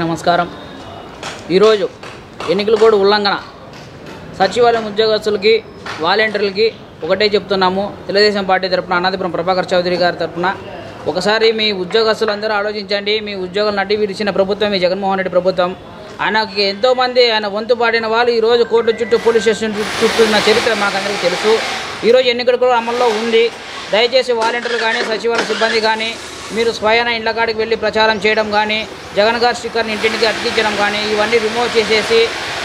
నమస్కారం. ఈరోజు ఎన్నికల కోడ్ ఉల్లంఘన సచివాలయం ఉద్యోగస్తులకి వాలంటీర్లకి ఒకటే చెప్తున్నాము. తెలుగుదేశం పార్టీ తరపున అనంతపురం ప్రభాకర్ చౌదరి గారి తరపున ఒకసారి మీ ఉద్యోగస్తులందరూ ఆలోచించండి. మీ ఉద్యోగాలు నటి విడిచిన ప్రభుత్వం ఈ జగన్మోహన్ రెడ్డి ప్రభుత్వం. ఆయనకి ఎంతోమంది ఆయన వంతు పాడిన వాళ్ళు ఈరోజు కోర్టు చుట్టూ పోలీస్ స్టేషన్ చుట్టూ ఉన్న చరిత్ర మాకందరికీ తెలుసు. ఈరోజు ఎన్నికల కోడ్ అమల్లో ఉంది. దయచేసి వాలంటీర్లు కానీ సచివాలయ సిబ్బంది కానీ మీరు స్వయాన ఇళ్ల కాడికి వెళ్ళి ప్రచారం చేయడం కానీ జగన్ గారి స్టిక్కర్ని ఇంటింటికి అతికించడం కానీ ఇవన్నీ రిమూవ్ చేసేసి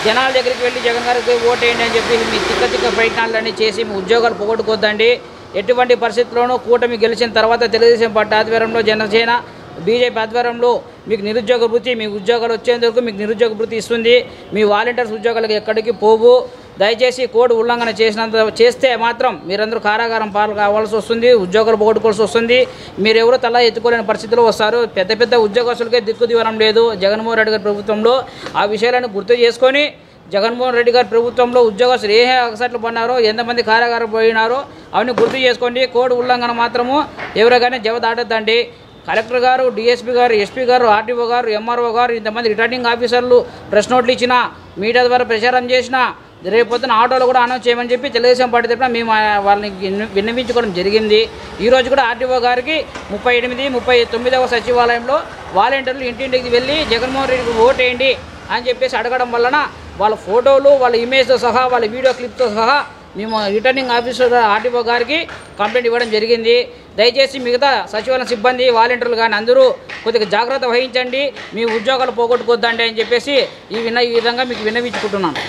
జనాల దగ్గరికి వెళ్ళి జగన్ గారికి ఓటేయండి అని చెప్పి మీ తిక్క ప్రయత్నాలన్నీ చేసి మీ ఉద్యోగాలు పోగొట్టుకోద్దండి. ఎటువంటి పరిస్థితుల్లోనూ కూటమి గెలిచిన తర్వాత తెలుగుదేశం పార్టీ ఆధ్వర్యంలో జనసేన బీజేపీ ఆధ్వర్యంలో మీకు నిరుద్యోగ వృత్తి మీ ఉద్యోగాలు వచ్చేందుకు మీకు నిరుద్యోగ వృత్తి ఇస్తుంది. మీ వాలంటీర్స్ ఉద్యోగాలకు ఎక్కడికి పోవు. దయచేసి కోడ్ ఉల్లంఘన చేస్తే మాత్రం మీరందరూ కారాగారం పాలు కావాల్సి వస్తుంది. ఉద్యోగాలు పోగొట్టుకోవాల్సి వస్తుంది. మీరెవరూ తల ఎత్తుకోలేని పరిస్థితిలో వస్తారు. పెద్ద ఉద్యోగస్తులకే దిక్కు దివనం లేదు జగన్మోహన్ రెడ్డి గారి ప్రభుత్వంలో. ఆ విషయాలను గుర్తు చేసుకొని జగన్మోహన్ రెడ్డి గారి ప్రభుత్వంలో ఉద్యోగస్తులు ఏ అగసట్లు పడినారో ఎంతమంది కారాగారం పోయినారో అవన్నీ గుర్తు చేసుకోండి. కోడ్ ఉల్లంఘన మాత్రము ఎవరికైనా జవ దాటద్దండి. కలెక్టర్ గారు, డిఎస్పీ గారు, ఎస్పీ గారు, ఆర్టీఓ గారు, ఎంఆర్ఓ గారు ఇంతమంది రిటర్నింగ్ ఆఫీసర్లు ప్రెస్ నోట్లు ఇచ్చినా మీడియా ద్వారా ప్రచారం చేసినా రేపు పొద్దున ఆటోలో కూడా అనౌన్స్ చేయమని చెప్పి తెలుగుదేశం పార్టీ తరఫున మేము వాళ్ళని విన్నవించుకోవడం జరిగింది. ఈరోజు కూడా ఆర్టీఓ గారికి 38, 39వ సచివాలయంలో వాలంటీర్లు ఇంటింటికి వెళ్ళి జగన్మోహన్ రెడ్డికి ఓటేయండి అని చెప్పేసి అడగడం వలన వాళ్ళ ఫోటోలు వాళ్ళ ఇమేజ్తో సహా వాళ్ళ వీడియో క్లిప్తో సహా మేము రిటర్నింగ్ ఆఫీసర్ ఆర్టీఓ గారికి కంప్లైంట్ ఇవ్వడం జరిగింది. దయచేసి మిగతా సచివాలయం సిబ్బంది వాలంటీర్లు కానీ అందరూ కొద్దిగా జాగ్రత్త వహించండి. మీ ఉద్యోగాలు పోగొట్టుకోద్దండి అని చెప్పేసి ఈ విధంగా మీకు విన్నవించుకుంటున్నాను.